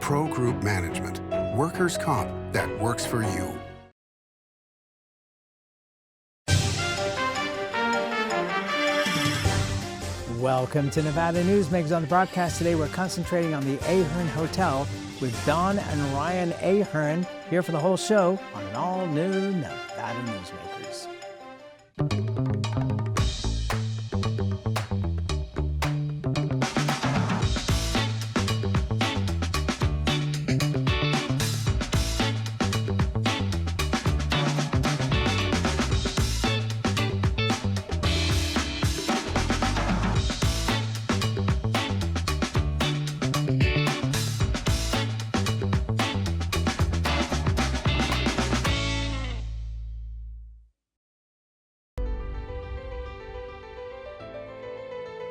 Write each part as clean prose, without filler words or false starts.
Pro Group Management. Workers' comp that works for you. Welcome to Nevada Newsmakers. On the broadcast today, we're concentrating on the Ahern Hotel with Don and Ryan Ahern here for the whole show on an all-new Nevada Newsmakers.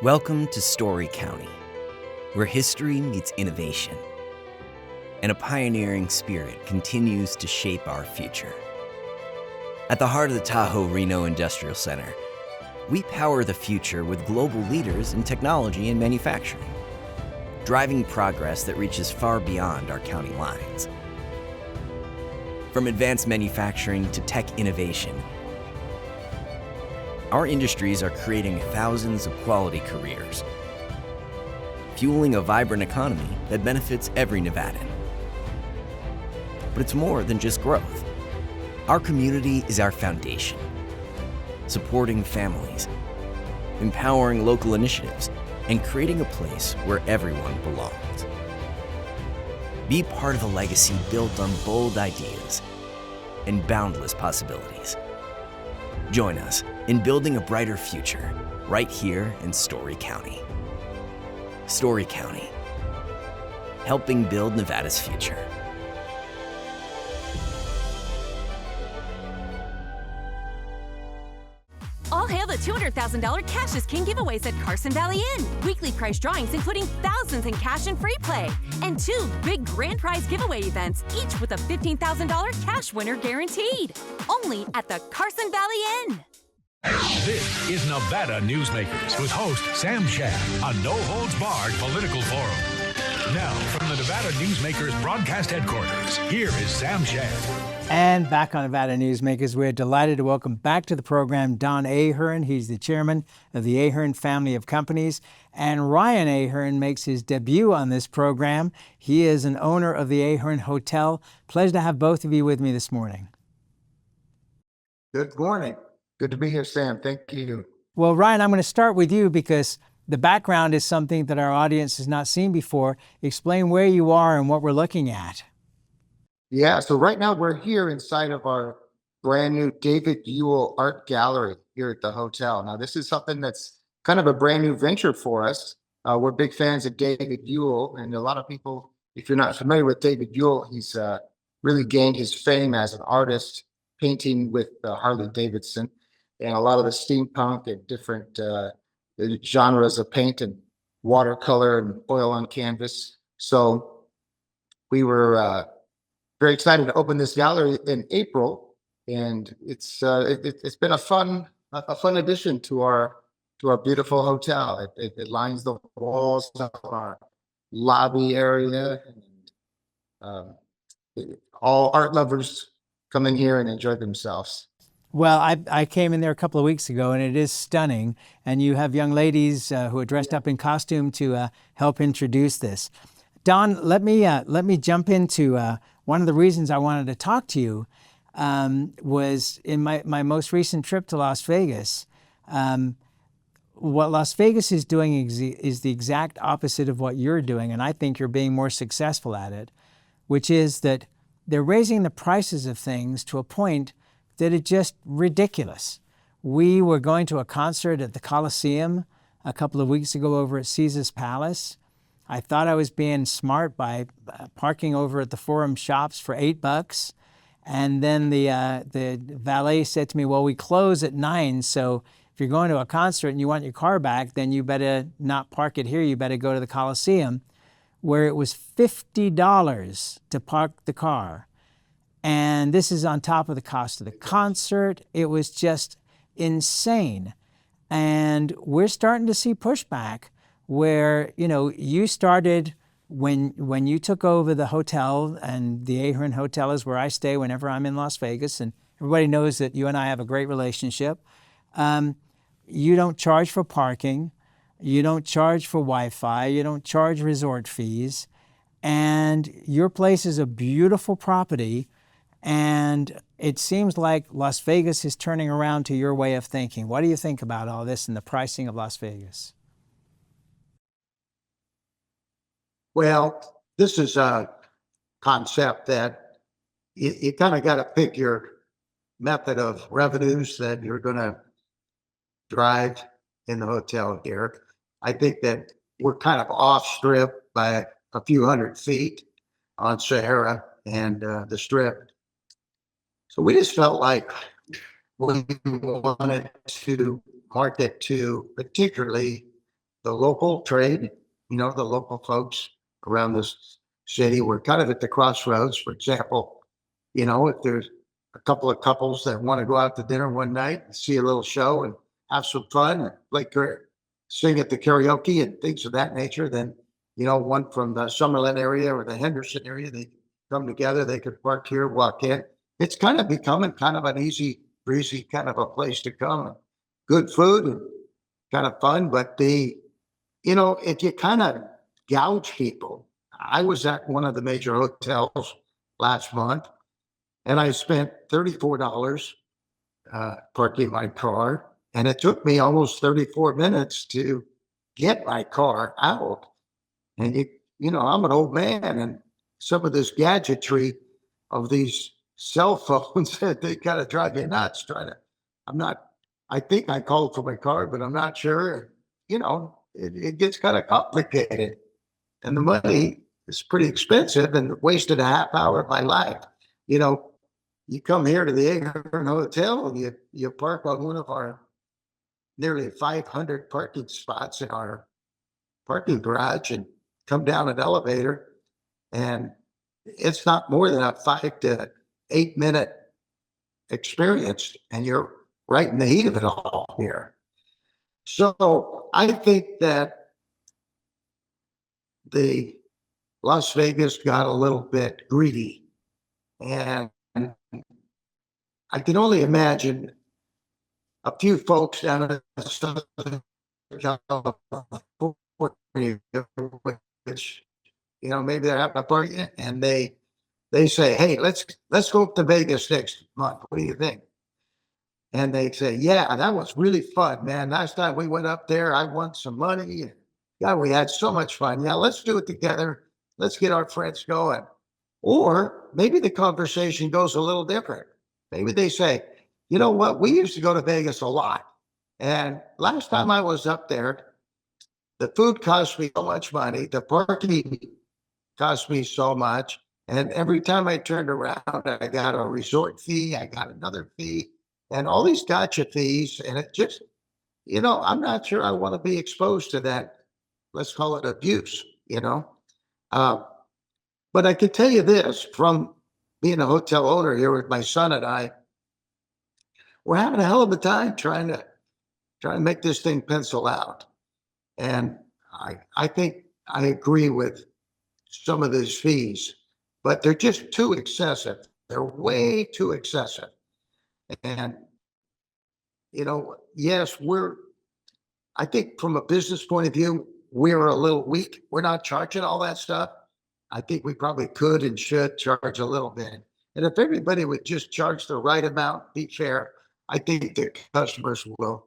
Welcome to Story County, where history meets innovation, and a pioneering spirit continues to shape our future. At the heart of the Tahoe Reno Industrial Center, we power the future with global leaders in technology and manufacturing, driving progress that reaches far beyond our county lines. From advanced manufacturing to tech innovation, our industries are creating thousands of quality careers, fueling a vibrant economy that benefits every Nevadan. But it's more than just growth. Our community is our foundation, supporting families, empowering local initiatives, and creating a place where everyone belongs. Be part of a legacy built on bold ideas and boundless possibilities. Join us in building a brighter future right here in Story County. Story County, helping build Nevada's future. All hail the $200,000 Cash is King giveaways at Carson Valley Inn. Weekly prize drawings including thousands in cash and free play. And 2 big grand prize giveaway events, each with a $15,000 cash winner guaranteed. Only at the Carson Valley Inn. This is Nevada Newsmakers with host Sam Shad, a no-holds-barred political forum. Now, from the Nevada Newsmakers broadcast headquarters, here is Sam Shad. And back on Nevada Newsmakers, we're delighted to welcome back to the program Don Ahern. He's the chairman of the Ahern family of companies. And Ryan Ahern makes his debut on this program. He is an owner of the Ahern Hotel. Pleasure to have both of you with me this morning. Good morning. Good to be here, Sam. Thank you. Well, Ryan, I'm going to start with you because the background is something that our audience has not seen before. Explain where you are and what we're looking at. Yeah, so right now we're here inside of our brand new David Buell Art Gallery here at the hotel. Now, this is something that's kind of a brand new venture for us. We're big fans of David Buell, and a lot of people, if you're not familiar with David Buell, he's really gained his fame as an artist, painting with Harley Davidson, and a lot of the steampunk and different genres of paint and watercolor and oil on canvas. So we were very excited to open this gallery in April, and it's been a fun addition to our beautiful hotel. It lines the walls of our lobby area, and all art lovers come in here and enjoy themselves. Well, I came in there a couple of weeks ago, and it is stunning. And you have young ladies who are dressed up in costume to help introduce this. Don, let me jump into one of the reasons I wanted to talk to you was in my most recent trip to Las Vegas. What Las Vegas is doing is the exact opposite of what you're doing, and I think you're being more successful at it, which is that they're raising the prices of things to a point that it's just ridiculous. We were going to a concert at the Coliseum a couple of weeks ago over at Caesar's Palace. I thought I was being smart by parking over at the Forum Shops for $8. And then the valet said to me, well, we close at 9, so if you're going to a concert and you want your car back, then you better not park it here, you better go to the Coliseum, where it was $50 to park the car. And this is on top of the cost of the concert. It was just insane. And we're starting to see pushback where, you started when you took over the hotel, and the Ahern Hotel is where I stay whenever I'm in Las Vegas, and everybody knows that you and I have a great relationship. You don't charge for parking, you don't charge for Wi-Fi, you don't charge resort fees, and your place is a beautiful property. And it seems like Las Vegas is turning around to your way of thinking. What do you think about all this and the pricing of Las Vegas? Well, this is a concept that you kind of got to pick your method of revenues that you're going to drive in the hotel here. I think that we're kind of off strip by a few 100 feet on Sahara and the strip. So we just felt like we wanted to market to particularly the local trade, the local folks around this city. We're kind of at the crossroads. For example, if there's a couple of couples that want to go out to dinner one night and see a little show and have some fun and sing at the karaoke and things of that nature, then, one from the Summerlin area or the Henderson area, they come together, they could park here, walk in. It's kind of becoming kind of an easy, breezy kind of a place to come. Good food and kind of fun, but if you kind of gouge people, I was at one of the major hotels last month, and I spent $34 parking my car, and it took me almost 34 minutes to get my car out. And I'm an old man, and some of this gadgetry of these cell phones that they kind of drive me nuts. I think I called for my car, but I'm not sure. It gets kind of complicated, and the money is pretty expensive, and wasted a half hour of my life. You come here to the Ahern Hotel, and you park on one of our nearly 500 parking spots in our parking garage, and come down an elevator, and it's not more than a 5 to 8 minute experience, and you're right in the heat of it all here. So I think that the Las Vegas got a little bit greedy, and I can only imagine a few folks down in Southern California, which maybe they're having a party, and they say, "Hey, let's go up to Vegas next month. What do you think?" And they say, "Yeah, that was really fun, man. Last time we went up there, I won some money. Yeah, we had so much fun. Yeah, let's do it together. Let's get our friends going." Or maybe the conversation goes a little different. Maybe they say, "You know what? We used to go to Vegas a lot. And last time I was up there, the food cost me so much money. The parking cost me so much. And every time I turned around, I got a resort fee. I got another fee, and all these gotcha fees. And it just, I'm not sure I want to be exposed to that. Let's call it abuse, But I can tell you this, from being a hotel owner here with my son and I, we're having a hell of a time trying to make this thing pencil out. And I think I agree with some of these fees, but they're just too excessive. They're way too excessive. And, yes, I think from a business point of view, we're a little weak. We're not charging all that stuff. I think we probably could and should charge a little bit. And if everybody would just charge the right amount, be fair, I think the customers will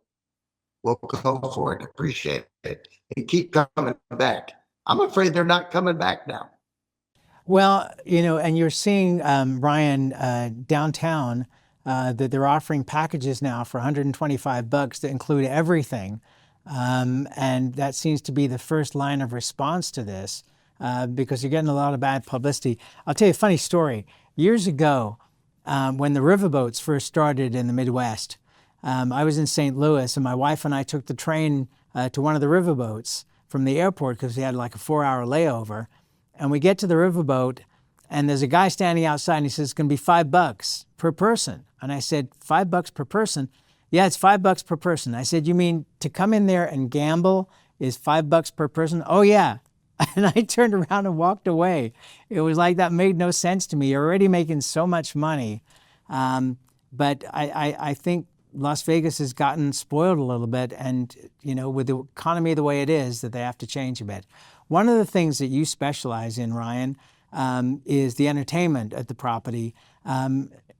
go for it, appreciate it, and keep coming back. I'm afraid they're not coming back now. Well, and you're seeing, Ryan, downtown, that they're offering packages now for $125 to include everything. And that seems to be the first line of response to this, because you're getting a lot of bad publicity. I'll tell you a funny story. Years ago, when the riverboats first started in the Midwest, I was in St. Louis, and my wife and I took the train to one of the riverboats from the airport, because we had like a 4-hour layover. And we get to the riverboat, and there's a guy standing outside, and he says, "It's going to be $5 per person." And I said, $5 per person? "Yeah, it's $5 per person." I said, "You mean to come in there and gamble is $5 per person?" "Oh, yeah." And I turned around and walked away. It was like that made no sense to me. You're already making so much money. But I think Las Vegas has gotten spoiled a little bit. And, with the economy the way it is, that they have to change a bit. One of the things that you specialize in, Ryan, is the entertainment at the property.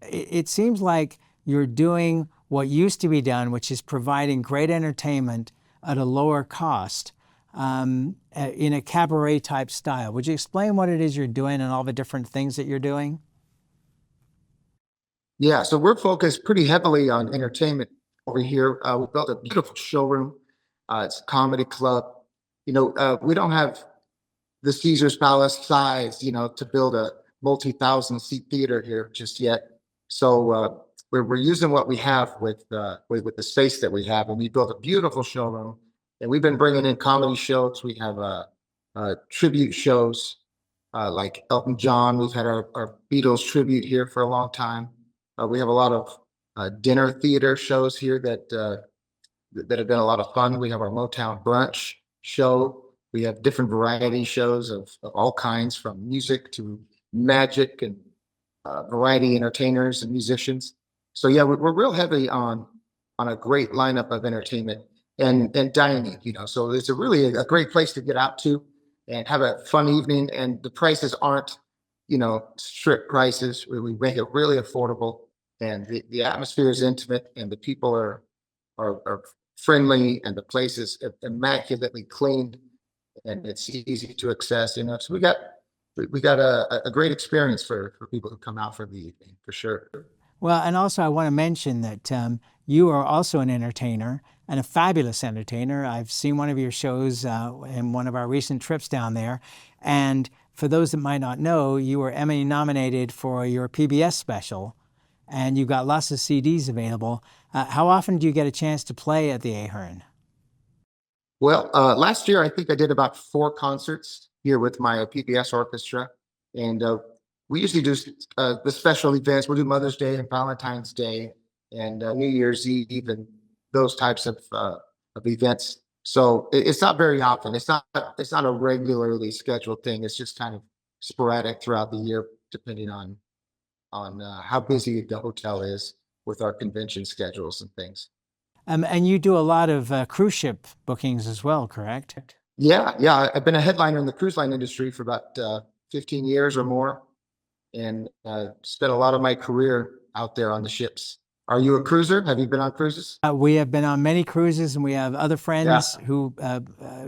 It seems like you're doing what used to be done, which is providing great entertainment at a lower cost in a cabaret type style. Would you explain what it is you're doing and all the different things that you're doing? Yeah, so we're focused pretty heavily on entertainment over here. We built a beautiful showroom. It's a comedy club. We don't have the Caesar's Palace size, to build a multi-thousand-seat theater here just yet. So we're using what we have with the space that we have, and we built a beautiful showroom. And we've been bringing in comedy shows. We have tribute shows like Elton John. We've had our Beatles tribute here for a long time. We have a lot of dinner theater shows here that have been a lot of fun. We have our Motown brunch show. We have different variety shows of all kinds, from music to magic and variety entertainers and musicians. So yeah, we're real heavy on a great lineup of entertainment and dining. So it's really a great place to get out to and have a fun evening. And the prices aren't strict prices. We make it really affordable, and the atmosphere is intimate, and the people are friendly, and the place is immaculately cleaned, and it's easy to access. So we got a great experience for people who come out for the evening, for sure. Well, and also I want to mention that you are also an entertainer and a fabulous entertainer. I've seen one of your shows in one of our recent trips down there. And for those that might not know, you were Emmy nominated for your PBS special, and you've got lots of CDs available. How often do you get a chance to play at the Ahern? Well, last year I think I did about 4 concerts here with my PBS orchestra, and we usually do the special events. We'll do Mother's Day and Valentine's Day and New Year's Eve and those types of events. So it's not very often. It's not a regularly scheduled thing. It's just kind of sporadic throughout the year, depending on how busy the hotel is with our convention schedules and things. And you do a lot of cruise ship bookings as well, correct? Yeah. I've been a headliner in the cruise line industry for about 15 years or more, and spent a lot of my career out there on the ships. Are you a cruiser? Have you been on cruises? We have been on many cruises, and we have other friends who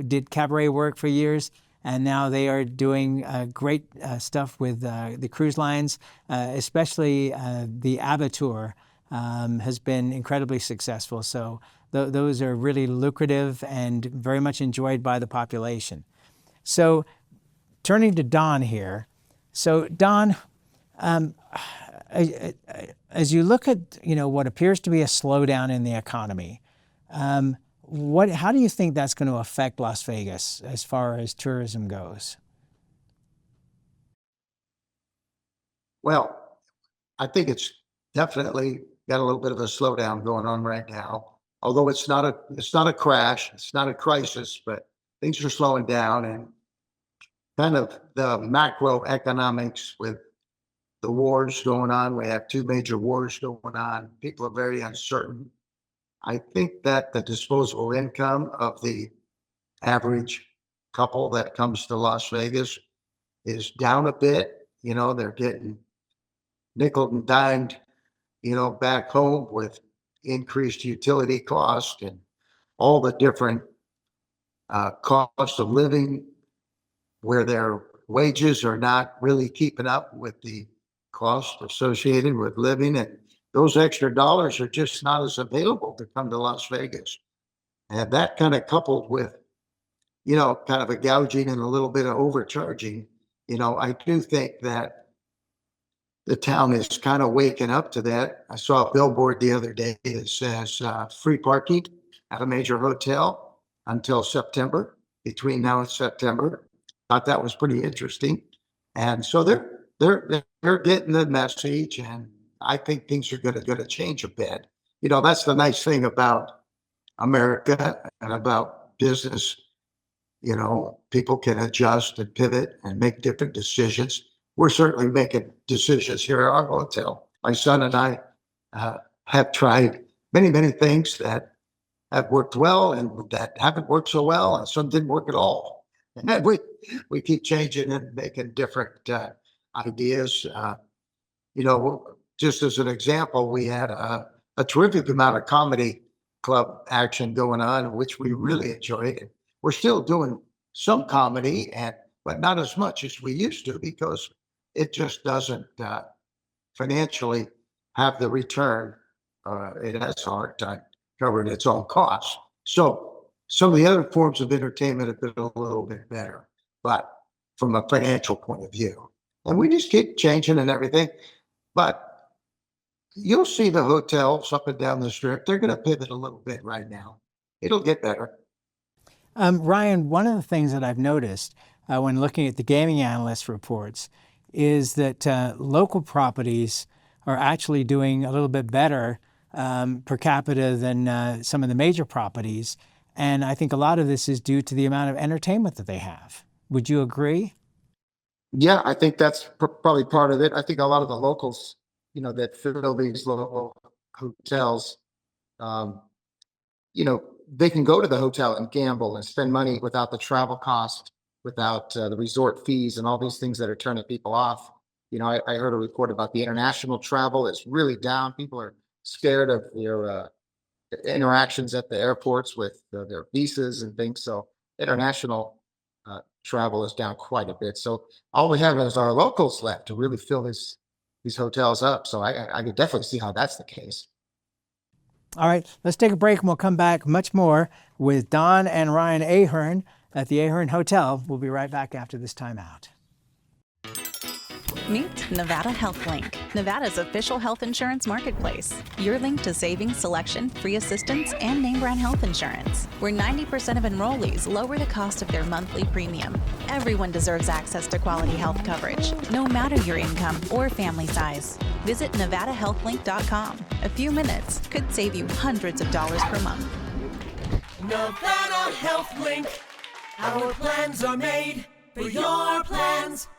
did cabaret work for years, and now they are doing great stuff with the cruise lines, especially the ABBA tour has been incredibly successful. So those are really lucrative and very much enjoyed by the population. So turning to Don here. So Don, as you look at what appears to be a slowdown in the economy, how do you think that's going to affect Las Vegas as far as tourism goes? Well, I think it's definitely got a little bit of a slowdown going on right now. Although it's not a crash, it's not a crisis, but things are slowing down, and kind of the macroeconomics with the wars going on. We have 2 major wars going on. People are very uncertain. I think that the disposable income of the average couple that comes to Las Vegas is down a bit. They're getting nickel and dimed, back home with increased utility costs and all the different costs of living, where their wages are not really keeping up with the cost associated with living, and those extra dollars are just not as available to come to Las Vegas. And that kind of coupled with, kind of a gouging and a little bit of overcharging, I do think that the town is kind of waking up to that. I saw a billboard the other day that says free parking at a major hotel until September, between now and September. Thought that was pretty interesting. And so they're getting the message, and I think things are going to change a bit. That's the nice thing about America and about business. people can adjust and pivot and make different decisions. We're certainly making decisions here at our hotel. My son and I have tried many, many things that have worked well and that haven't worked so well, and some didn't work at all. And we keep changing and making different ideas. Just as an example, we had a terrific amount of comedy club action going on, which we really enjoyed. We're still doing some comedy, but not as much as we used to because it just doesn't financially have the return. It has a hard time covering its own costs. So some of the other forms of entertainment have been a little bit better, but from a financial point of view. And we just keep changing and everything. But you'll see the hotels up and down the strip. They're going to pivot a little bit right now. It'll get better. Ryan, one of the things that I've noticed when looking at the gaming analyst reports is that local properties are actually doing a little bit better per capita than some of the major properties. And I think a lot of this is due to the amount of entertainment that they have. Would you agree? Yeah, I think that's probably part of it. I think a lot of the locals, that fill these local hotels, they can go to the hotel and gamble and spend money without the travel cost, without the resort fees and all these things that are turning people off. I heard a report about the international travel is really down. People are scared of their interactions at the airports with their visas and things. So international travel is down quite a bit. So all we have is our locals left to really fill these hotels up. So I could definitely see how that's the case. All right, let's take a break and we'll come back much more with Don and Ryan Ahern at the Ahern Hotel. We'll be right back after this timeout. Meet Nevada Health Link, Nevada's official health insurance marketplace. Your link to savings, selection, free assistance, and name brand health insurance, where 90% of enrollees lower the cost of their monthly premium. Everyone deserves access to quality health coverage, no matter your income or family size. Visit NevadaHealthLink.com. A few minutes could save you hundreds of dollars per month. Nevada Health Link. Our plans are made for your plans.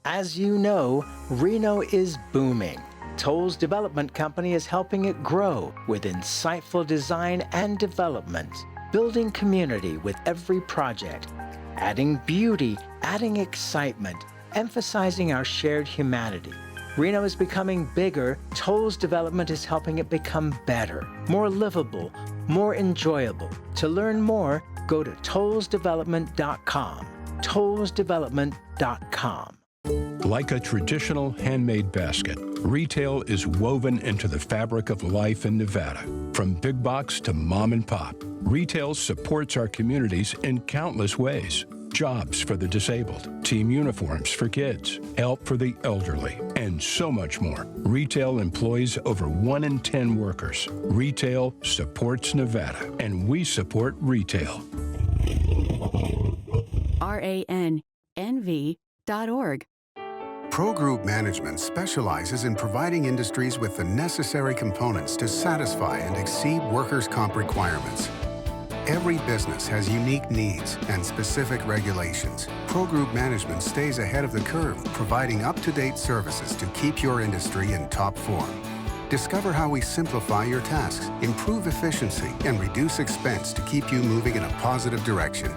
As you know, Reno is booming. Toll's development company is helping it grow with insightful design and development, building community with every project, adding beauty, adding excitement, emphasizing our shared humanity. Reno is becoming bigger. Toll's development is helping it become better, more livable, more enjoyable. To learn more, go to tollsdevelopment.com. tollsdevelopment.com. Like a traditional handmade basket, retail is woven into the fabric of life in Nevada. From big box to mom and pop, retail supports our communities in countless ways. Jobs for the disabled, team uniforms for kids, help for the elderly, and so much more. Retail employs over 1 in 10 workers. Retail supports Nevada, and we support retail. RANNV.org. Pro Group Management specializes in providing industries with the necessary components to satisfy and exceed workers' comp requirements. Every business has unique needs and specific regulations. Pro Group Management stays ahead of the curve, providing up-to-date services to keep your industry in top form. Discover how we simplify your tasks, improve efficiency, and reduce expense to keep you moving in a positive direction.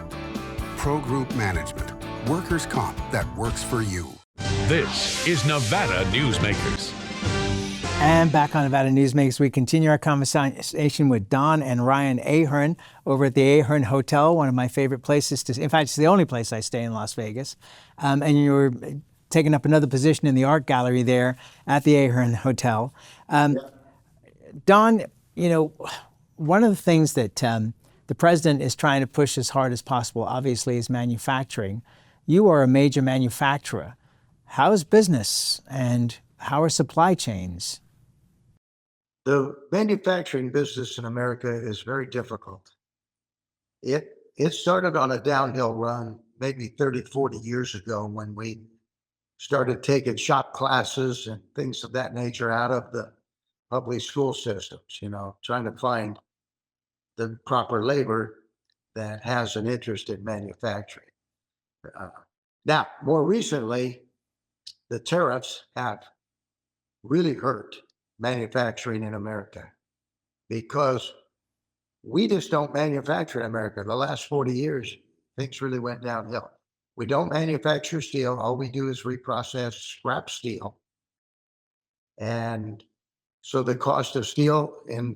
Pro Group Management. Workers' comp that works for you. This is Nevada Newsmakers. And back on Nevada Newsmakers, we continue our conversation with Don and Ryan Ahern over at the Ahern Hotel, one of my favorite places to, in fact, it's the only place I stay in Las Vegas. And you're taking up another position in the art gallery there at the Ahern Hotel. Don, one of the things that the president is trying to push as hard as possible, obviously, is manufacturing. You are a major manufacturer. How is business and how are supply chains? The manufacturing business in America is very difficult. It started on a downhill run maybe 30, 40 years ago when we started taking shop classes and things of that nature out of the public school systems, trying to find the proper labor. that has an interest in manufacturing. Now, more recently, the tariffs have really hurt manufacturing in America because we just don't manufacture in America. The last 40 years, things really went downhill. We don't manufacture steel. All we do is reprocess scrap steel. And so the cost of steel, and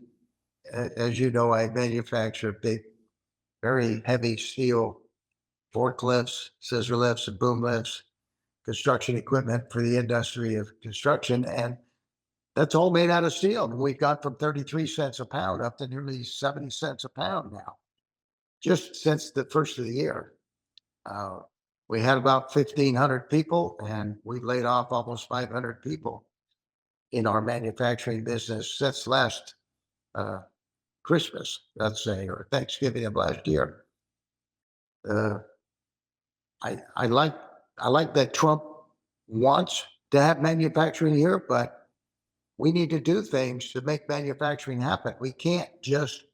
as you know, I manufacture big, very heavy steel forklifts, scissor lifts, and boom lifts, construction equipment for the industry of construction. And that's all made out of steel. And we've got from 33 cents a pound up to nearly 70 cents a pound now, just since the first of the year. We had about 1,500 people, and we laid off almost 500 people in our manufacturing business since last Christmas, let's say, or Thanksgiving of last year. I like that Trump wants to have manufacturing here, but we need to do things to make manufacturing happen. We can't just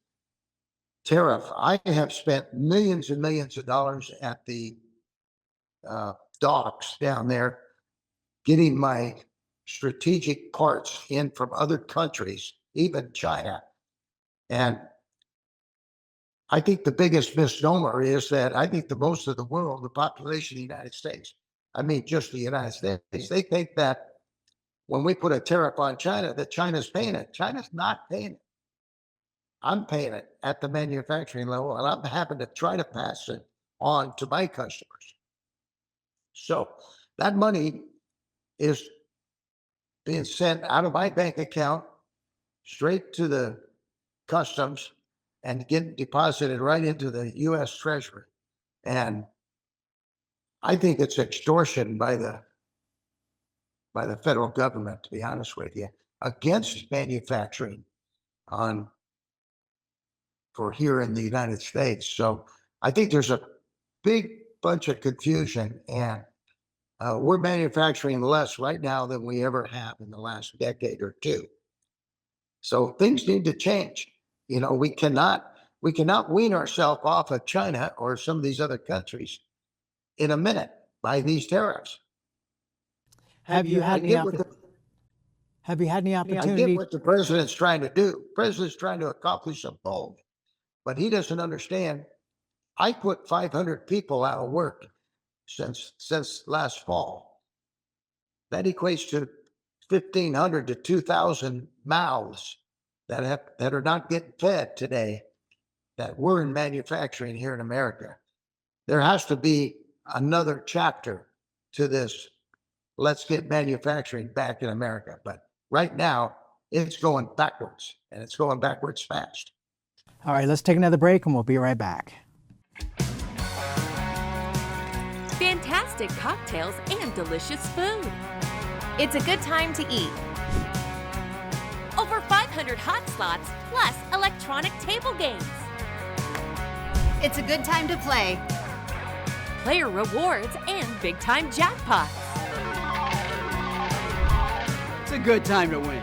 tariff. I have spent millions and millions of dollars at the docks down there getting my strategic parts in from other countries, even China. And I think the biggest misnomer is that I think the most of the world, the population of the United States, I mean, just the United States, they think that when we put a tariff on China, that China's paying it. China's not paying it. I'm paying it at the manufacturing level, and I'm having to try to pass it on to my customers. So that money is being sent out of my bank account straight to the customs and getting deposited right into the U.S. Treasury. And I think it's extortion by the federal government, to be honest with you, against manufacturing for here in the United States. So I think there's a big bunch of confusion, and we're manufacturing less right now than we ever have in the last decade or two. So things need to change. You know, we cannot wean ourselves off of China or some of these other countries in a minute by these tariffs. Have you had any opportunity? I get what the president's trying to do. The president's trying to accomplish a goal, but he doesn't understand. I put 500 people out of work since last fall. That equates to 1,500 to 2,000 mouths that are not getting fed today, that we're in manufacturing here in America. There has to be another chapter to this. Let's get manufacturing back in America. But right now, it's going backwards, and it's going backwards fast. All right, let's take another break, and we'll be right back. Fantastic cocktails and delicious food. It's a good time to eat. Over 500 hot slots, plus electronic table games. It's a good time to play. Player rewards and big-time jackpots. It's a good time to win.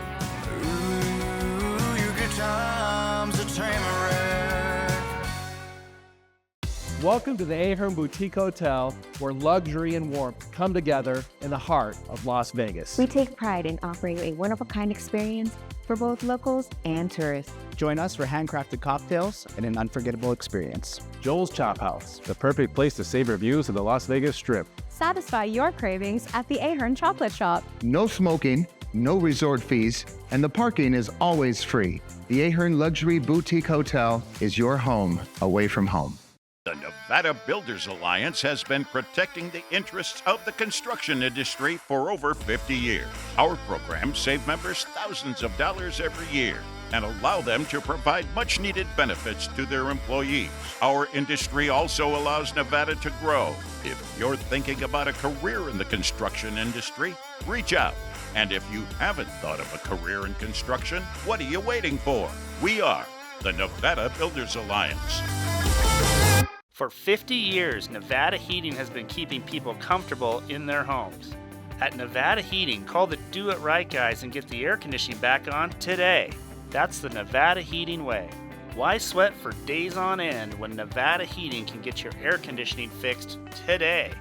Ooh, your good times at Tamarack. Welcome to the Ahern Boutique Hotel, where luxury and warmth come together in the heart of Las Vegas. We take pride in offering a one-of-a-kind experience for both locals and tourists. Join us for handcrafted cocktails and an unforgettable experience. Joel's Chop House, the perfect place to savor views of the Las Vegas Strip. Satisfy your cravings at the Ahern Chocolate Shop. No smoking, no resort fees, and the parking is always free. The Ahern Luxury Boutique Hotel is your home away from home. The Nevada Builders Alliance has been protecting the interests of the construction industry for over 50 years. Our programs save members thousands of dollars every year and allow them to provide much-needed benefits to their employees. Our industry also allows Nevada to grow. If you're thinking about a career in the construction industry, reach out. And if you haven't thought of a career in construction, what are you waiting for? We are the Nevada Builders Alliance. For 50 years, Nevada Heating has been keeping people comfortable in their homes. At Nevada Heating, call the Do It Right guys and get the air conditioning back on today. That's the Nevada Heating way. Why sweat for days on end when Nevada Heating can get your air conditioning fixed today?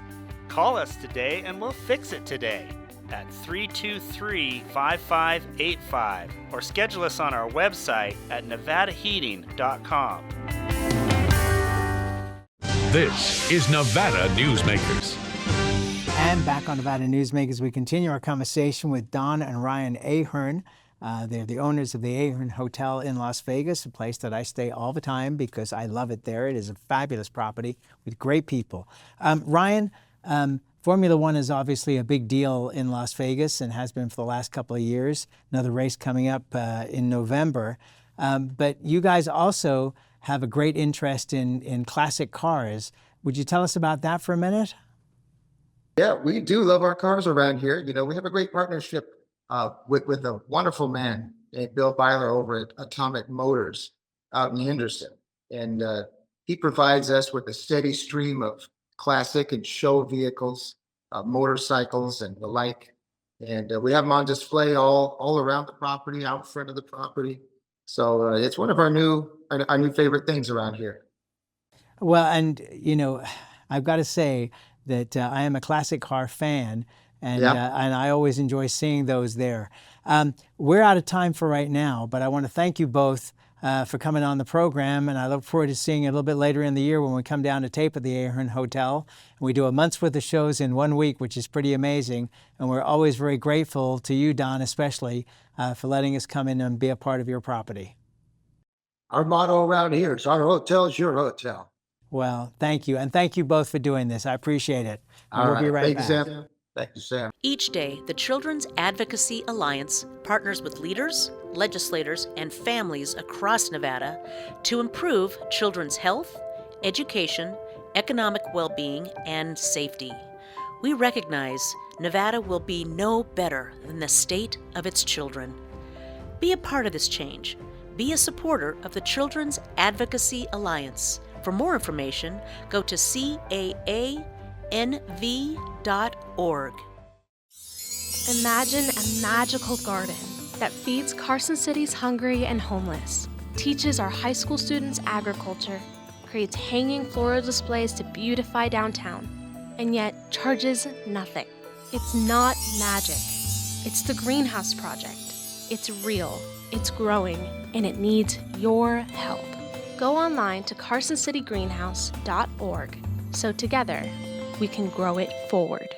Call us today and we'll fix it today at 323-5585 or schedule us on our website at nevadaheating.com. This is Nevada Newsmakers. And back on Nevada Newsmakers, we continue our conversation with Don and Ryan Ahern. They're the owners of the Ahern Hotel in Las Vegas, a place that I stay all the time because I love it there. It is a fabulous property with great people. Ryan, Formula One is obviously a big deal in Las Vegas and has been for the last couple of years. Another race coming up in November. But you guys also have a great interest in classic cars. Would you tell us about that for a minute? Yeah, we do love our cars around here. You know, we have a great partnership with a wonderful man named Bill Byler over at Atomic Motors out in Henderson. And he provides us with a steady stream of classic and show vehicles, motorcycles and the like. And we have them on display all around the property, out front of the property. So it's one of our new favorite things around here. Well, and you know, I've got to say that I am a classic car fan, and I always enjoy seeing those there. We're out of time for right now, but I want to thank you both for coming on the program, and I look forward to seeing you a little bit later in the year when we come down to tape at the Ahern Hotel. We do a month's worth of shows in 1 week, which is pretty amazing, and we're always very grateful to you, Don, especially, for letting us come in and be a part of your property. Our motto around here is our hotel is your hotel. Well, thank you, and thank you both for doing this. I appreciate it. We'll be right back. Sam. Thank you, Sam. Each day, the Children's Advocacy Alliance partners with leaders, legislators, and families across Nevada to improve children's health, education, economic well-being, and safety. We recognize Nevada will be no better than the state of its children. Be a part of this change. Be a supporter of the Children's Advocacy Alliance. For more information, go to caanv.org. Imagine a magical garden that feeds Carson City's hungry and homeless, teaches our high school students agriculture, creates hanging floral displays to beautify downtown, and yet charges nothing. It's not magic. It's the Greenhouse Project. It's real, it's growing, and it needs your help. Go online to carsоncitygreenhouse.org so together we can grow it forward.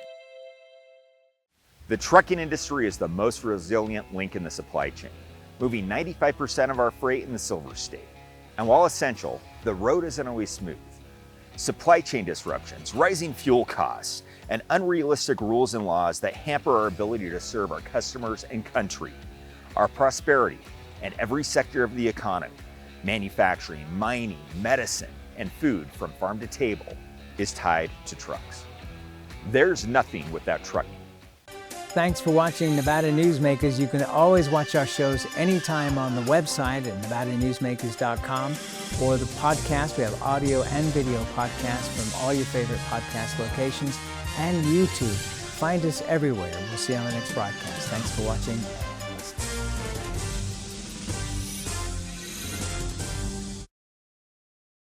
The trucking industry is the most resilient link in the supply chain, moving 95% of our freight in the Silver State. And while essential, the road isn't always smooth. Supply chain disruptions, rising fuel costs, and unrealistic rules and laws that hamper our ability to serve our customers and country. Our prosperity and every sector of the economy, manufacturing, mining, medicine, and food from farm to table, is tied to trucks. There's nothing without trucking. Thanks for watching Nevada Newsmakers. You can always watch our shows anytime on the website at nevadanewsmakers.com or the podcast. We have audio and video podcasts from all your favorite podcast locations and YouTube. Find us everywhere. We'll see you on the next broadcast. Thanks for watching.